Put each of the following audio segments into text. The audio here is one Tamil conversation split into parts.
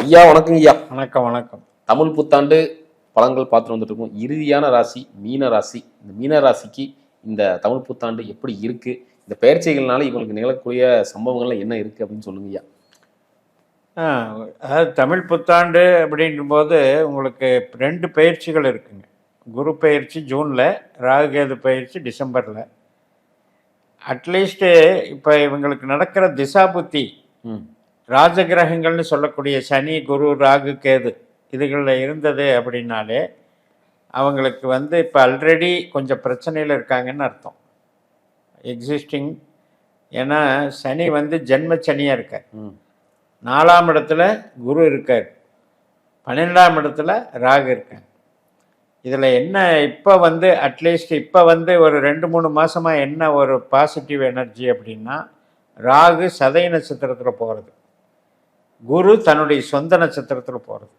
ஐயா வணக்கம் ஐயா. வணக்கம் வணக்கம். தமிழ் புத்தாண்டு பழங்கள் பார்த்துட்டு வந்துட்டு இருக்கோம். இறுதியான ராசி மீன ராசி. இந்த மீன ராசிக்கு இந்த தமிழ் புத்தாண்டு எப்படி இருக்கு, இந்த பயிற்சிகள்னால இவங்களுக்கு நிகழக்கூடிய சம்பவங்கள்லாம் என்ன இருக்கு அப்படின்னு சொல்லுங்க ஐயா. அதாவது தமிழ் புத்தாண்டு அப்படிங்கும்போது உங்களுக்கு 2 பயிற்சிகள் இருக்குங்க. குரு பயிற்சி ஜூனில், ராகுகேது பயிற்சி டிசம்பரில். அட்லீஸ்ட்டு இப்போ இவங்களுக்கு நடக்கிற திசாபுத்தி ராஜகிரகங்கள்னு சொல்லக்கூடிய சனி, குரு, ராகு, கேது இதுகளில் இருந்தது அப்படின்னாலே அவங்களுக்கு இப்போ ஆல்ரெடி கொஞ்சம் பிரச்சனையில் இருக்காங்கன்னு அர்த்தம். எக்ஸிஸ்டிங். ஏன்னா சனி ஜென்ம சனியாக இருக்கார். 4ஆம் இடத்துல குரு இருக்கார், 12ஆம் இடத்துல ராகு இருக்கார். இதில் என்ன இப்போ அட்லீஸ்ட் இப்போ ஒரு 2-3 மாதமாக என்ன ஒரு பாசிட்டிவ் எனர்ஜி அப்படின்னா, ராகு சதய நட்சத்திரத்தில் போகிறது, குரு தன்னுடைய சொந்த நட்சத்திரத்தில் போகிறது.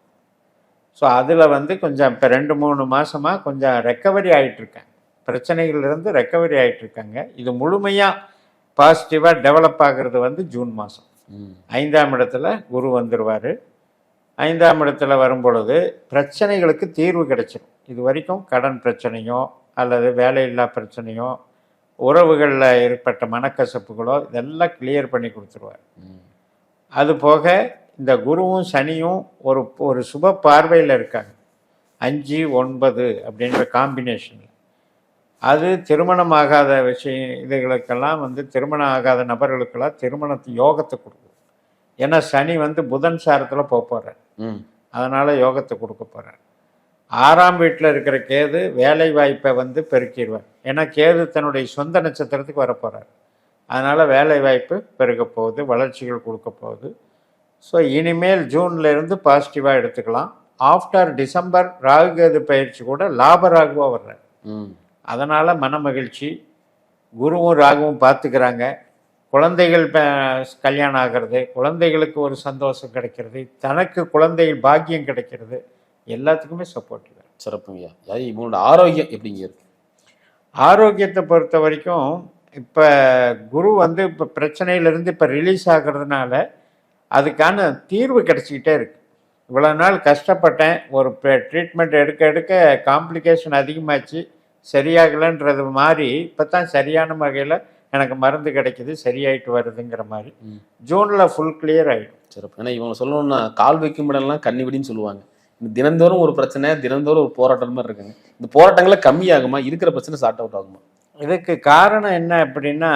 ஸோ அதில் கொஞ்சம் இப்போ 2-3 மாதமாக கொஞ்சம் ரெக்கவரி ஆகிட்டுருக்காங்க, பிரச்சனைகள்லேருந்து ரெக்கவரி ஆகிட்டுருக்காங்க. இது முழுமையாக பாசிட்டிவாக டெவலப் ஆகிறது ஜூன் மாதம். 5ஆம் இடத்துல குரு வந்துடுவார். 5ஆம் இடத்துல வரும்பொழுது பிரச்சனைகளுக்கு தீர்வு கிடைச்சிடும். இது வரைக்கும் கடன் பிரச்சனையோ அல்லது வேலையில்லா பிரச்சனையோ உறவுகளில் ஏற்பட்ட மனக்கசப்புகளோ இதெல்லாம் கிளியர் பண்ணி கொடுத்துருவார். அது போக இந்த குருவும் சனியும் ஒரு சுப பார்வையில் இருக்காங்க, 5-9 அப்படின்ற காம்பினேஷனில். அது திருமணம் ஆகாத இதுகளுக்கெல்லாம் திருமணம் ஆகாத நபர்களுக்கெல்லாம் திருமணத்து யோகத்தை கொடுக்கும். ஏன்னா சனி புதன் சாரத்தில் போகிறார், அதனால் யோகத்தை கொடுக்க போகிறார். 6ஆம் வீட்டில் இருக்கிற கேது வேலை வாய்ப்பை பெருக்கிடுவார். ஏன்னா கேது தன்னுடைய சொந்த நட்சத்திரத்துக்கு வரப்போகிறார், அதனால் வேலை வாய்ப்பு பெருக போகுது, வளர்ச்சிகள் கொடுக்க போகுது. ஸோ இனிமேல் ஜூன்லேருந்து பாசிட்டிவாக எடுத்துக்கலாம். ஆஃப்டர் டிசம்பர் ராகுகேது பயிற்சி கூட லாப ராகுவாக வர்றார். அதனால் மன மகிழ்ச்சி. குருவும் ராகுவும் பார்த்துக்கிறாங்க. குழந்தைகள் கல்யாணம் ஆகிறது, குழந்தைகளுக்கு ஒரு சந்தோஷம் கிடைக்கிறது, தனக்கு குழந்தைகள் பாக்கியம் கிடைக்கிறது, எல்லாத்துக்குமே சப்போர்ட்டிவ். சிறப்புங்கய்யா. இவங்களோட ஆரோக்கியம் எப்படிங்க இருக்கு? ஆரோக்கியத்தை பொறுத்த வரைக்கும் இப்போ குரு இப்போ பிரச்சனையிலேருந்து இப்போ ரிலீஸ் ஆகிறதுனால அதுக்கான தீர்வு கிடச்சிக்கிட்டே இருக்குது. இவ்வளோ நாள் கஷ்டப்பட்டேன், ஒரு ட்ரீட்மெண்ட் எடுக்க எடுக்க காம்ப்ளிகேஷன் அதிகமாச்சு, சரியாகலைன்றது மாதிரி இப்போ தான் சரியான வகையில் எனக்கு மருந்து கிடைக்கிது, சரியாயிட்டு வருதுங்கிற மாதிரி ஜூனில் ஃபுல் கிளியர் ஆகிடும். சிறப்பு. ஏன்னா இவங்க சொல்லணும்னா கால் வைக்கும் இடம்லாம் கண்ணிவிடின்னு சொல்லுவாங்க. தினந்தோறும் ஒரு பிரச்சனை, தினந்தோறும் ஒரு போராட்டம் மாதிரி இருக்குங்க. இந்த போராட்டங்களை கம்மியாகுமா, இருக்கிற பிரச்சனை சார்ட் அவுட் ஆகுமா? இதுக்கு காரணம் என்ன அப்படின்னா,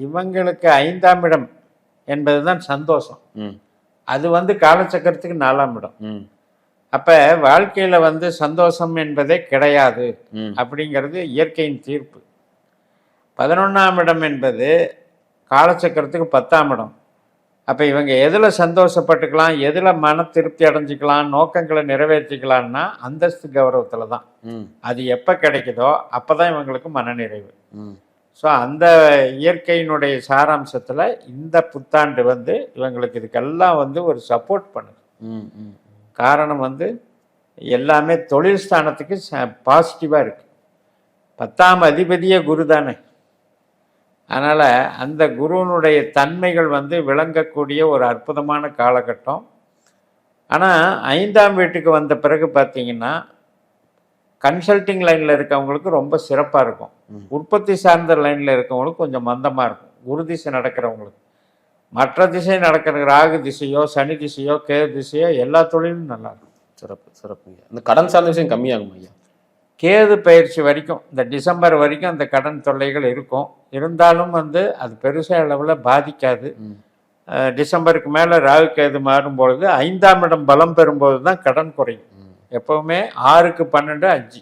இவங்களுக்கு 5ஆம் இடம் என்பது தான் சந்தோஷம். அது காலச்சக்கரத்துக்கு 4ஆம் இடம். அப்போ வாழ்க்கையில் சந்தோஷம் என்பதே கிடையாது அப்படிங்கிறது இயற்கையின் தீர்ப்பு. 11ஆம் இடம் என்பது காலச்சக்கரத்துக்கு 10ஆம் இடம். அப்போ இவங்க எதில் சந்தோஷப்பட்டுக்கலாம், எதில் மன திருப்தி அடைஞ்சிக்கலாம், நோக்கங்களை நிறைவேற்றிக்கலான்னா அந்தஸ்து கௌரவத்தில் தான். அது எப்போ கிடைக்குதோ அப்போ தான் இவங்களுக்கு மனநிறைவு. ஸோ அந்த இயற்கையினுடைய சாராம்சத்தில் இந்த புத்தாண்டு இவங்களுக்கு இதுக்கெல்லாம் ஒரு சப்போர்ட் பண்ணுது. காரணம் எல்லாமே தொழில் ஸ்தானத்துக்கு பாசிட்டிவாக இருக்குது. 10ஆம் அதிபதியே குரு தானே. அதனால் அந்த குருவினுடைய தன்மைகள் விளங்கக்கூடிய ஒரு அற்புதமான காலகட்டம். ஆனால் 5ஆம் வீட்டுக்கு வந்த பிறகு பார்த்தீங்கன்னா கன்சல்டிங் லைனில் இருக்கவங்களுக்கு ரொம்ப சிறப்பாக இருக்கும். உற்பத்தி சார்ந்த லைனில் இருக்கவங்களுக்கு கொஞ்சம் மந்தமாக இருக்கும். குரு திசை நடக்கிறவங்களுக்கு. மற்ற திசை நடக்கிற ராகு திசையோ சனி திசையோ கேது திசையோ எல்லா தொழிலும் நல்லாயிருக்கும். சிறப்பு சிறப்பு. இந்த கடன் சார்ந்த விஷயம் கம்மியாகும் ஐயா. கேது பயிற்சி வரைக்கும், இந்த டிசம்பர் வரைக்கும் அந்த கடன் தொல்லைகள் இருக்கும். இருந்தாலும் அது பெருசாக அளவில் பாதிக்காது. டிசம்பருக்கு மேலே ராகு கேது மாறும்பொழுது 5ஆம் இடம் பலம் பெறும்போது தான் கடன் குறையும். எப்பவுமே 6க்கு 12 5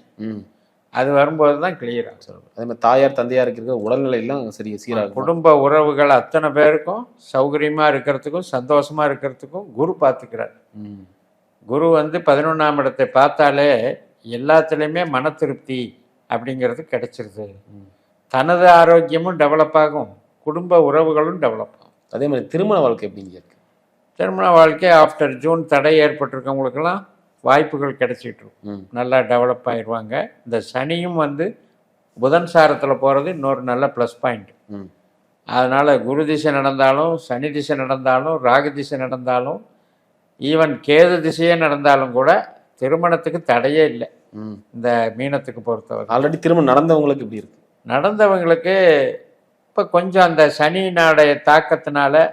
அது வரும்போது தான் கிளியர் ஆகும். அதே மாதிரி தாயார் தந்தையாருக்கு இருக்கிற உடல்நிலையெல்லாம் சீராக, குடும்ப உறவுகள் அத்தனை பேருக்கும் சௌகரியமாக இருக்கிறதுக்கும் சந்தோஷமாக இருக்கிறதுக்கும் குரு பார்த்துக்கிறார். குரு 11ஆம் இடத்தை பார்த்தாலே எல்லாத்துலேயுமே மன திருப்தி அப்படிங்கிறது கிடைச்சிருது. தனது ஆரோக்கியமும் டெவலப் ஆகும், குடும்ப உறவுகளும் டெவலப் ஆகும். அதே மாதிரி திருமண வாழ்க்கை எப்படிங்க இருக்கு? திருமண வாழ்க்கை ஆஃப்டர் ஜூன் தடை ஏற்பட்டிருக்கவங்களுக்கெல்லாம் வாய்ப்புகள் கிடைச்சிட்டு இருக்கும், நல்லா டெவலப் ஆயிடுவாங்க. இந்த சனியும் புதன் சாரத்தில் போகிறது இன்னொரு நல்ல ப்ளஸ் பாயிண்ட். அதனால் குரு திசை நடந்தாலும் சனி திசை நடந்தாலும் ராகு திசை நடந்தாலும் ஈவன் கேது திசையே நடந்தாலும் கூட திருமணத்துக்கு தடையே இல்லை ம். இந்த மீனத்துக்கு பொறுத்தவரை. ஆல்ரெடி திருமணம் நடந்தவங்களுக்கு எப்படி இருக்கு? நடந்தவங்களுக்கு இப்போ கொஞ்சம் அந்த சனியினுடைய தாக்கத்தினால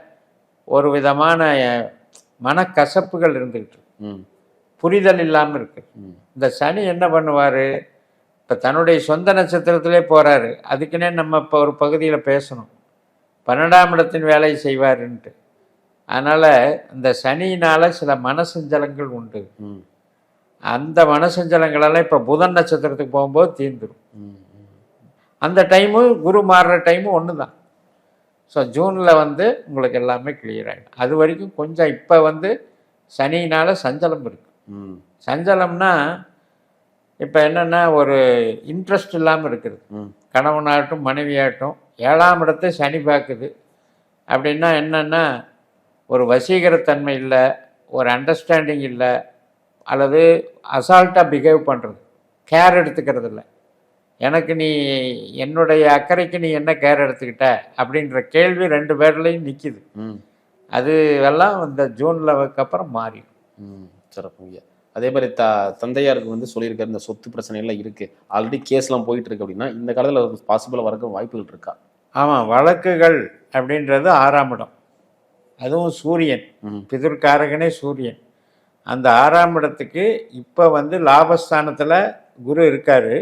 ஒரு விதமான மனக்கசப்புகள் இருந்துக்கிட்டு இருக்கு. ம். புரிதல் இல்லாமல் இருக்கு. ம். இந்த சனி என்ன பண்ணுவார், இப்போ தன்னுடைய சொந்த நட்சத்திரத்திலே போகிறாரு. அதுக்குன்னே நம்ம இப்போ ஒரு பகுதியில் பேசணும், 12ஆம் இடத்தின் வேலையை செய்வாருன்ட்டு. அதனால் இந்த சனியினால் சில மனசஞ்சலங்கள் உண்டு. ம். அந்த மனசஞ்சலங்களெல்லாம் இப்போ புதன் நட்சத்திரத்துக்கு போகும்போது தீர்ந்துடும். ம். அந்த டைமு குரு மாறுற டைமு ஒன்று தான். ஸோ ஜூனில் வந்து உங்களுக்கு எல்லாமே கிளியர் ஆகிடும். அது வரைக்கும் கொஞ்சம் இப்போ வந்து சனியினால் சஞ்சலம் இருக்குது. ம். சஞ்சலம்னா இப்போ என்னென்னா ஒரு இன்ட்ரெஸ்ட் இல்லாமல் இருக்குது. ம். கணவனாகட்டும் மனைவியாகட்டும் 7ஆம் இடத்தை சனி பார்க்குது. அப்படின்னா என்னென்னா ஒரு வசீகரத்தன்மை இல்லை, ஒரு அண்டர்ஸ்டாண்டிங் இல்லை, அல்லது அசால்ட்டாக பிஹேவ் பண்ணுறது, கேர் எடுத்துக்கிறது இல்லை. எனக்கு நீ என்னுடைய அக்கறைக்கு நீ என்ன கேர் எடுத்துக்கிட்ட அப்படின்ற கேள்வி 2 பேர்லையும் நிற்கிது. ம். அது எல்லாம் இந்த ஜூனில் அப்புறம் மாறிடும். ம். சிறப்புங்க. அதே மாதிரி தந்தையாருக்கு வந்து சொல்லியிருக்காரு இந்த சொத்து பிரச்சனை எல்லாம் இருக்கு, ஆல்ரெடி கேஸ்லாம் போயிட்டு இருக்கு அப்படின்னா இந்த காலத்தில் பாசிபிளாக வரக்க வாய்ப்புகள் இருக்கா? ஆமாம், வழக்குகள் அப்படின்றது 6ஆம் இடம், அதுவும் சூரியன், பிதுர்காரகனே சூரியன். அந்த 6ஆம் இடத்துக்கு இப்போ வந்து லாபஸ்தானத்தில் குரு இருக்கார்.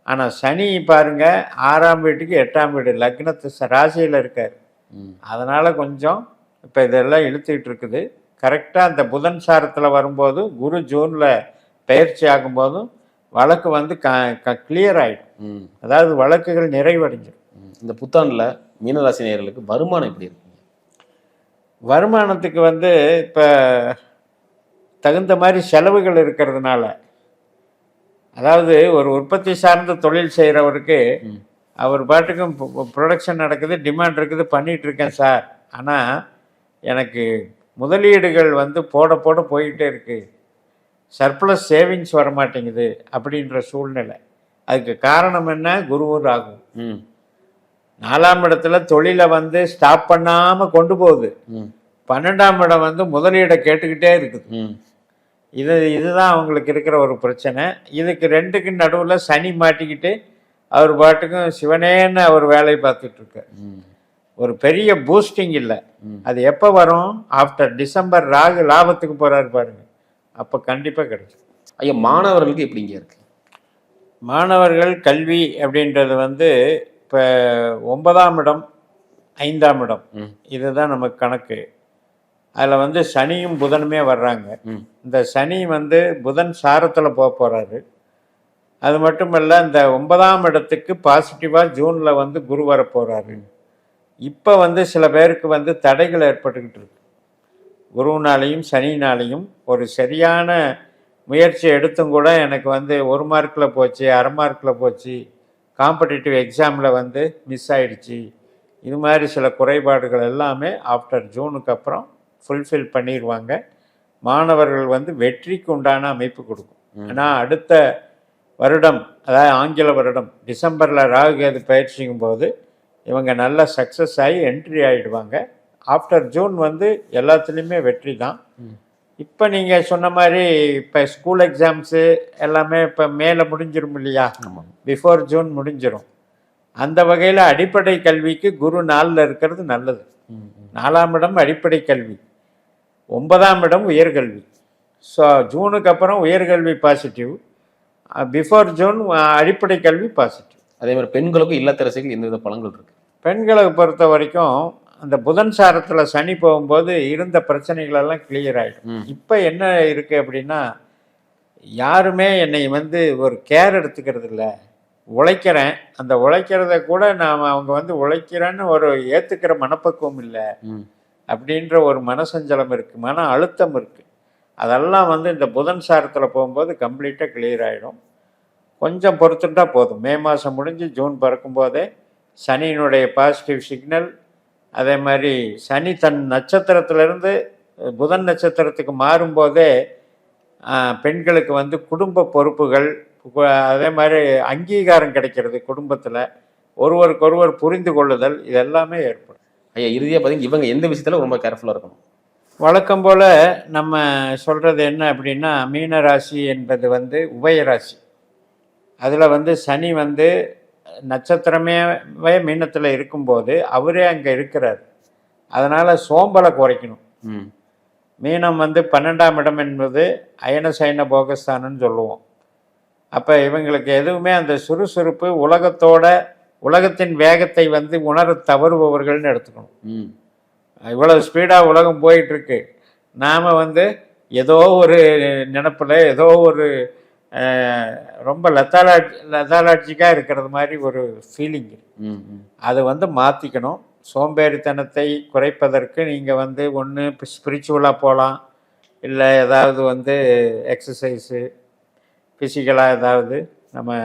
ஆனால் சனி பாருங்க 6ஆம் வீட்டுக்கு 8ஆம் வீடு லக்னத்து ராசியில் இருக்கார். அதனால் கொஞ்சம் இப்போ இதெல்லாம் இழுத்துக்கிட்டு இருக்குது. கரெக்டாக அந்த புதன் சாரத்தில் வரும்போது குரு ஜூனில் பயிற்சி ஆகும்போதும் வழக்கு வந்து கிளியர் ஆகிடும். அதாவது வழக்குகள் நிறைவடைஞ்சிடும். இந்த புத்தாண்டில் மீனராசி நேயர்களுக்கு வருமானம் எப்படி இருக்குங்க? வருமானத்துக்கு வந்து இப்போ தகுந்த மாதிரி செலவுகள் இருக்கிறதுனால, அதாவது ஒரு உற்பத்தி சார்ந்த தொழில் செய்கிறவருக்கு அவர் பாட்டுக்கும் ப்ரொடக்ஷன் நடக்குது, டிமாண்ட் இருக்குது, பண்ணிகிட்டு இருக்கேன் சார், ஆனால் எனக்கு முதலீடுகள் வந்து போட போட போயிட்டே இருக்குது, சர்ப்ளஸ் சேவிங்ஸ் வரமாட்டேங்குது அப்படின்ற சூழ்நிலை. அதுக்கு காரணம் என்ன? குருவும் ராகும். 4ஆம் இடத்துல தொழிலை வந்து ஸ்டாப் பண்ணாமல் கொண்டு போகுது. 12ஆம் இடம் வந்து முதலீடை கேட்டுக்கிட்டே இருக்குது. இதுதான் அவங்களுக்கு இருக்கிற ஒரு பிரச்சனை. இதுக்கு 2க்கு நடுவில் சனி மாட்டிக்கிட்டு அவர் பாட்டுக்கும் சிவனேன்னு அவர் வேலையை பார்த்துட்டு இருக்கார். ஒரு பெரிய பூஸ்டிங் இல்லை. அது எப்போ வரும்? ஆஃப்டர் டிசம்பர் ராகு லாபத்துக்கு போகிறாரு பாருங்க, அப்போ கண்டிப்பாக கிடைக்கும். ஐயா, மாணவர்களுக்கு எப்படிங்க இருக்கு? மாணவர்கள் கல்வி அப்படின்றது வந்து இப்போ 9ஆம் இடம் 5ஆம் இடம் இதுதான் நமக்கு கணக்கு. அதில் வந்து சனியும் புதனுமே வர்றாங்க. இந்த சனி வந்து புதன் சாரத்தில் போகிறாரு. அது மட்டும் இல்லை, இந்த 9ஆம் இடத்துக்கு பாசிட்டிவாக ஜூனில் வந்து குரு வர போகிறாரு. இப்போ வந்து சில பேருக்கு வந்து தடைகள் ஏற்பட்டுக்கிட்டு இருக்கு. குருவினாலையும் சனினாலையும் ஒரு சரியான முயற்சி எடுத்தும் கூட எனக்கு வந்து 1 மார்க்கில் போச்சு, 1/2 மார்க்கில் போச்சு, காம்படிட்டிவ் எக்ஸாமில் வந்து மிஸ் ஆயிடுச்சு, இது மாதிரி சில குறைபாடுகள் எல்லாமே ஆஃப்டர் ஜூனுக்கு அப்புறம் ஃபுல்ஃபில் பண்ணிடுவாங்க. மாணவர்கள் வந்து வெற்றிக்கு உண்டான அமைப்பு கொடுக்கும். ஆனால் அடுத்த வருடம், அதாவது ஆங்கில வருடம் டிசம்பரில் ராகுகேது பயிற்சிக்கும் போது இவங்க நல்லா சக்ஸஸ் ஆகி என்ட்ரி ஆகிடுவாங்க. ஆஃப்டர் ஜூன் வந்து எல்லாத்துலேயுமே வெற்றி தான். இப்போ நீங்கள் சொன்ன மாதிரி இப்போ ஸ்கூல் எக்ஸாம்ஸு எல்லாமே இப்போ மேலே முடிஞ்சிடும் இல்லையா, பிஃபோர் ஜூன் முடிஞ்சிடும். அந்த வகையில் அடிப்படை கல்விக்கு குரு 4ல் இருக்கிறது நல்லது. 4ஆம் இடம் அடிப்படை கல்வி, 9ஆம் இடம் உயர்கல்வி. ஸோ ஜூனுக்கு அப்புறம் உயர்கல்வி பாசிட்டிவ், பிஃபோர் ஜூன் அடிப்படை கல்வி பாசிட்டிவ். அதே மாதிரி பெண்களுக்கும் இல்லத்தரசிகள் எந்தவித பலன்கள் இருக்குது? பெண்களை பொறுத்த வரைக்கும் அந்த புதன் சாரத்தில் சனி போகும்போது இருந்த பிரச்சனைகளெல்லாம் கிளியர் ஆகிடும். இப்போ என்ன இருக்குது அப்படின்னா, யாருமே என்னை வந்து ஒரு கேர் எடுத்துக்கிறது இல்லை, உழைக்கிறேன், அந்த உழைக்கிறத கூட நாம் அவங்க வந்து உழைக்கிறேன்னு ஒரு ஏற்றுக்கிற மனப்பக்குவம் இல்லை அப்படின்ற ஒரு மனசஞ்சலம் இருக்குது, மன அழுத்தம் இருக்குது. அதெல்லாம் வந்து இந்த புதன் சாரத்தில் போகும்போது கம்ப்ளீட்டாக கிளியர் ஆகிடும். கொஞ்சம் பொறுத்துட்டா போதும். மே மாதம் முடிஞ்சு ஜூன் பிறக்கும்போதே சனியினுடைய பாசிட்டிவ் சிக்னல், அதே மாதிரி சனி தன் நட்சத்திரத்திலிருந்து புதன் நட்சத்திரத்துக்கு மாறும்போதே பெண்களுக்கு வந்து குடும்ப பொறுப்புகள், அதே மாதிரி அங்கீகாரம் கிடைக்கிறது, குடும்பத்தில் ஒருவருக்கொருவர் புரிந்து கொள்ளுதல், இது எல்லாமே ஏற்படும். ஐயா, இறுதியாக பார்த்தீங்கன்னா இவங்க எந்த விஷயத்தில் ரொம்ப கேர்ஃபுல்லாக இருக்கணும்? வழக்கம் போல் நம்ம சொல்கிறது என்ன அப்படின்னா, மீன ராசி என்பது வந்து உபயராசி. அதில் வந்து சனி வந்து நட்சத்திரமே மீனத்தில் இருக்கும்போது அவரே அங்கே இருக்கிறார். அதனால் சோம்பலை குறைக்கணும். ம் மீனம் வந்து 12ஆம் இடம் என்பது அயன சயன போகஸ்தானம்னு சொல்லுவோம். அப்போ இவங்களுக்கு எதுவுமே அந்த சுறுசுறுப்பு உலகத்தின் வேகத்தை வந்து உணர தவறுபவர்கள்னு எடுத்துக்கணும். ம் இவ்வளவு ஸ்பீடாக உலகம் போயிட்டுருக்கு, நாம் வந்து ஏதோ ஒரு நினப்பில் ஏதோ ஒரு ரொம்ப லெத்தாலஜிக்காக இருக்கிறது மாதிரி ஒரு ஃபீலிங். ம் ம் அதை வந்து மாற்றிக்கணும். சோம்பேறித்தனத்தை குறைப்பதற்கு நீங்கள் வந்து ஒன்று ஸ்பிரிச்சுவலாக போகலாம், இல்லை ஏதாவது வந்து எக்ஸசைஸு ஃபிசிக்கலாக ஏதாவது நம்ம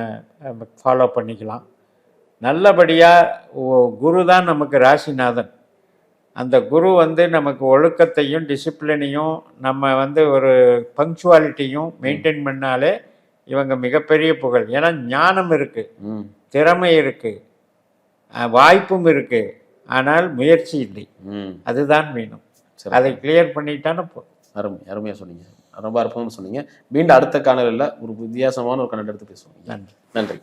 ஃபாலோ பண்ணிக்கலாம். நல்லபடியாக குரு தான் நமக்கு ராசிநாதன். அந்த குரு வந்து நமக்கு ஒழுக்கத்தையும் டிசிப்ளினையும் நம்ம வந்து ஒரு பங்க்சுவாலிட்டியும் மெயின்டைன் பண்ணாலே இவங்க மிகப்பெரிய புகழ். ஏன்னா ஞானம் இருக்குது, ம் திறமை இருக்குது, வாய்ப்பும் இருக்குது, ஆனால் முயற்சி இல்லை. ம் அதுதான் மீனம். சரி, அதை கிளியர் பண்ணிட்டான்னு அருமையாக சொன்னீங்க. ரொம்ப அற்புதமாக சொன்னீங்க. மீண்டும் அடுத்த காணொலியில் ஒரு வித்தியாசமான ஒரு கண்ணெடுத்து பேசுவோம். நன்றி. நன்றி.